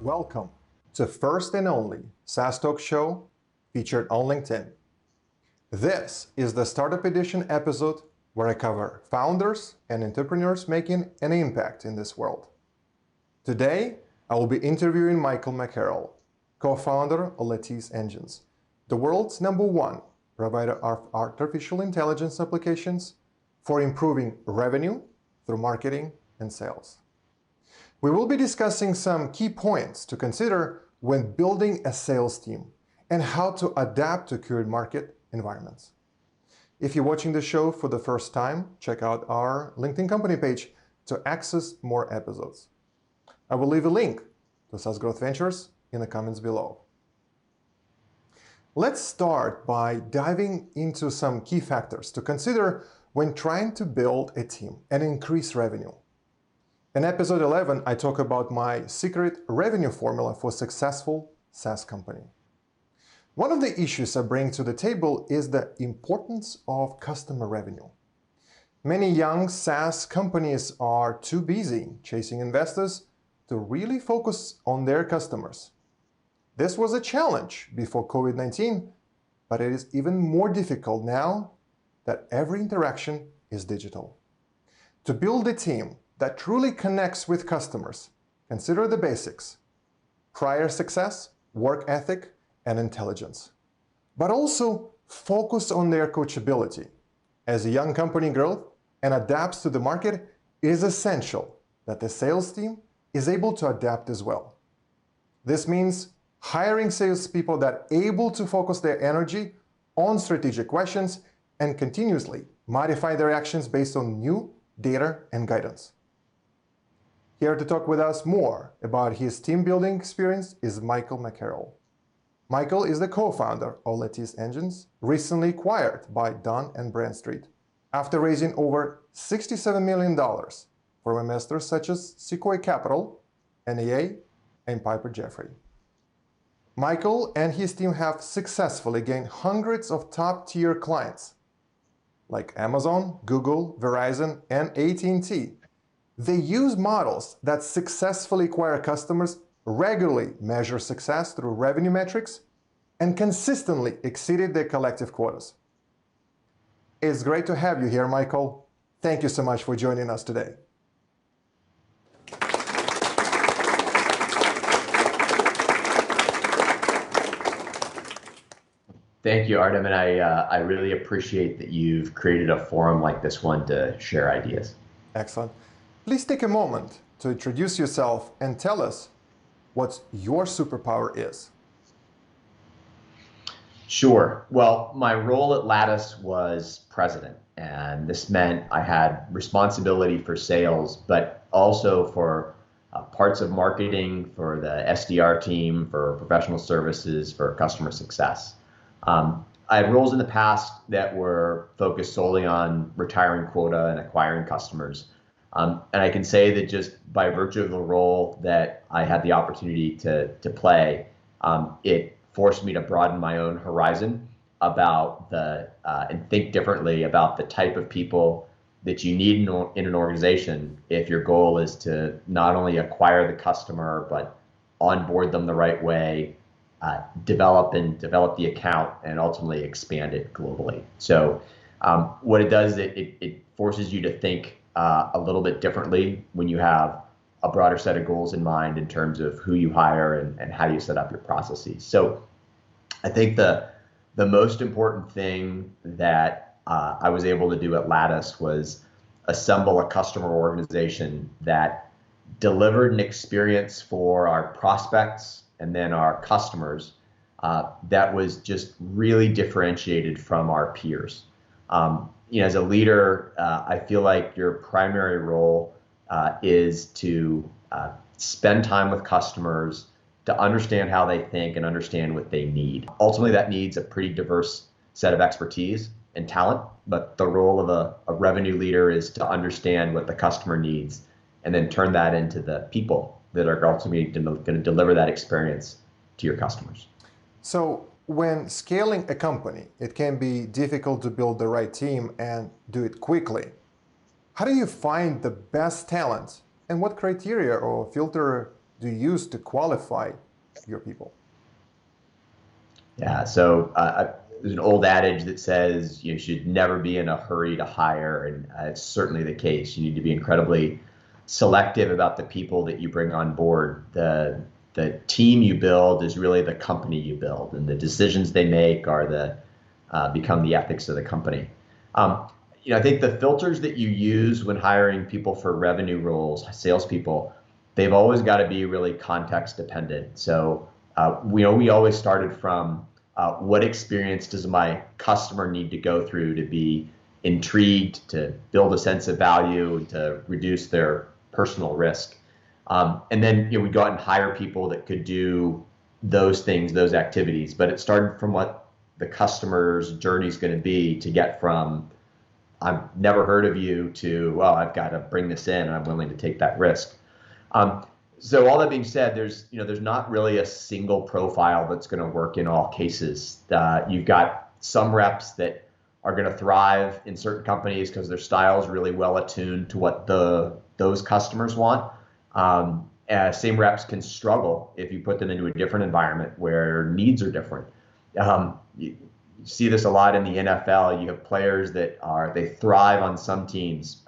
Welcome to first and only SaaS Talk Show featured on LinkedIn. This is the Startup Edition episode where I cover founders and entrepreneurs making an impact in this world. Today, I will be interviewing Michael McCarroll, co-founder of Lattice Engines, the world's #1 provider of artificial intelligence applications for improving revenue through marketing and sales. We will be discussing some key points to consider when building a sales team and how to adapt to current market environments. If you're watching the show for the first time, check out our LinkedIn company page to access more episodes. I will leave a link to SaaS Growth Ventures in the comments below. Let's start by diving into some key factors to consider when trying to build a team and increase revenue. In episode 11, I talk about my secret revenue formula for successful SaaS company. One of the issues I bring to the table is the importance of customer revenue. Many young SaaS companies are too busy chasing investors to really focus on their customers. This was a challenge before COVID-19, but it is even more difficult now that every interaction is digital. To build a team that truly connects with customers, consider the basics: prior success, work ethic, and intelligence. But also focus on their coachability. As a young company grows and adapts to the market, it is essential that the sales team is able to adapt as well. This means hiring salespeople that are able to focus their energy on strategic questions and continuously modify their actions based on new data and guidance. Here to talk with us more about his team building experience is Michael McCarroll. Michael is the co-founder of Lattice Engines, recently acquired by Dun & Bradstreet, after raising over $67 million from investors such as Sequoia Capital, NEA, and Piper Jaffray. Michael and his team have successfully gained hundreds of top-tier clients like Amazon, Google, Verizon, and AT&T. They use models that successfully acquire customers, regularly measure success through revenue metrics, and consistently exceeded their collective quotas. It's great to have you here, Michael. Thank you so much for joining us today. Thank you, Artem, and I really appreciate that you've created a forum like this one to share ideas. Excellent. Please take a moment to introduce yourself and tell us what your superpower is. Sure. Well, my role at Lattice was president, and this meant I had responsibility for sales, but also for parts of marketing, for the SDR team, for professional services, for customer success. I had roles in the past that were focused solely on retiring quota and acquiring customers. And I can say that just by virtue of the role that I had the opportunity to play, it forced me to broaden my own horizon about and think differently about the type of people that you need in an organization if your goal is to not only acquire the customer, but onboard them the right way, develop the account, and ultimately expand it globally. So what it does, it forces you to think a little bit differently when you have a broader set of goals in mind in terms of who you hire and how you set up your processes. So I think the most important thing that I was able to do at Lattice was assemble a customer organization that delivered an experience for our prospects and then our customers that was just really differentiated from our peers. As a leader, I feel like your primary role is to spend time with customers, to understand how they think and understand what they need. Ultimately, that needs a pretty diverse set of expertise and talent, but the role of a revenue leader is to understand what the customer needs and then turn that into the people that are ultimately going to deliver that experience to your customers. So when scaling a company, it can be difficult to build the right team and do it quickly. How do you find the best talent, and what criteria or filter do you use to qualify your people? Yeah, so there's an old adage that says you should never be in a hurry to hire, and it's certainly the case. You need to be incredibly selective about the people that you bring on board. The team you build is really the company you build, and the decisions they make are the become the ethics of the company. Um, I think the filters that you use when hiring people for revenue roles, salespeople, they've always got to be really context dependent. So we always started from what experience does my customer need to go through to be intrigued, to build a sense of value, and to reduce their personal risk. And then we go out and hire people that could do those things, those activities. But it started from what the customer's journey is going to be to get from I've never heard of you to, well, I've got to bring this in and I'm willing to take that risk. Um, so all that being said, there's not really a single profile that's going to work in all cases. You've got some reps that are going to thrive in certain companies because their style is really well attuned to what those customers want. Same reps can struggle if you put them into a different environment where needs are different. You see this a lot in the NFL. You have players that they thrive on some teams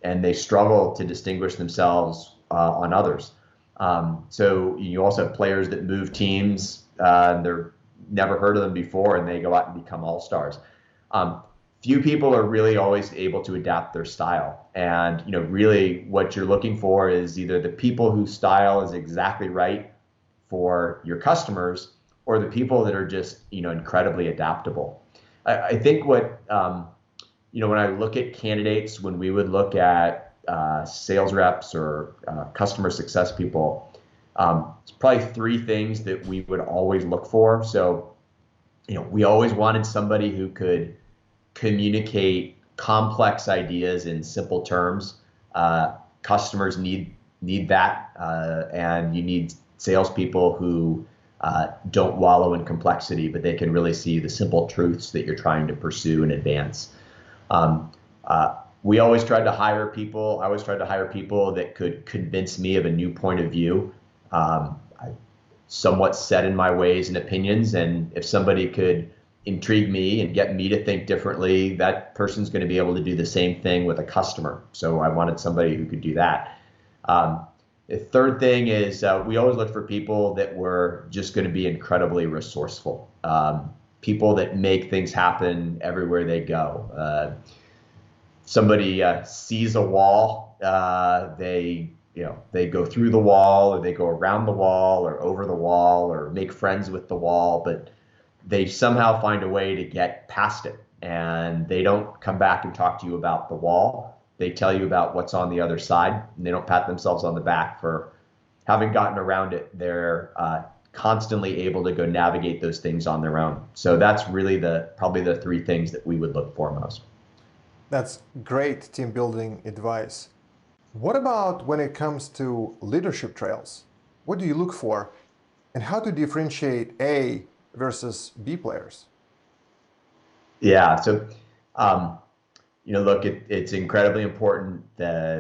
and they struggle to distinguish themselves on others. So you also have players that move teams. They're never heard of them before, and they go out and become all-stars. Few people are really always able to adapt their style. And really what you're looking for is either the people whose style is exactly right for your customers or the people that are just incredibly adaptable. I think what when I look at candidates, when we would look at sales reps or customer success people, it's probably three things that we would always look for. So we always wanted somebody who could communicate complex ideas in simple terms. Customers need that, and you need salespeople who don't wallow in complexity, but they can really see the simple truths that you're trying to pursue and advance. We always tried to hire people. I always tried to hire people that could convince me of a new point of view. I somewhat set in my ways and opinions, and if somebody could intrigue me and get me to think differently, that person's going to be able to do the same thing with a customer. So I wanted somebody who could do that. The third thing is we always look for people that were just going to be incredibly resourceful, people that make things happen everywhere they go. Somebody sees a wall, they go through the wall, or they go around the wall, or over the wall, or make friends with the wall, but they somehow find a way to get past it, and they don't come back and talk to you about the wall. They tell you about what's on the other side, and they don't pat themselves on the back for having gotten around it. They're constantly able to go navigate those things on their own. So that's really probably the three things that we would look for most. That's great team building advice. What about when it comes to leadership trails? What do you look for, and how to differentiate A versus B players? Yeah. So, look, it's incredibly important that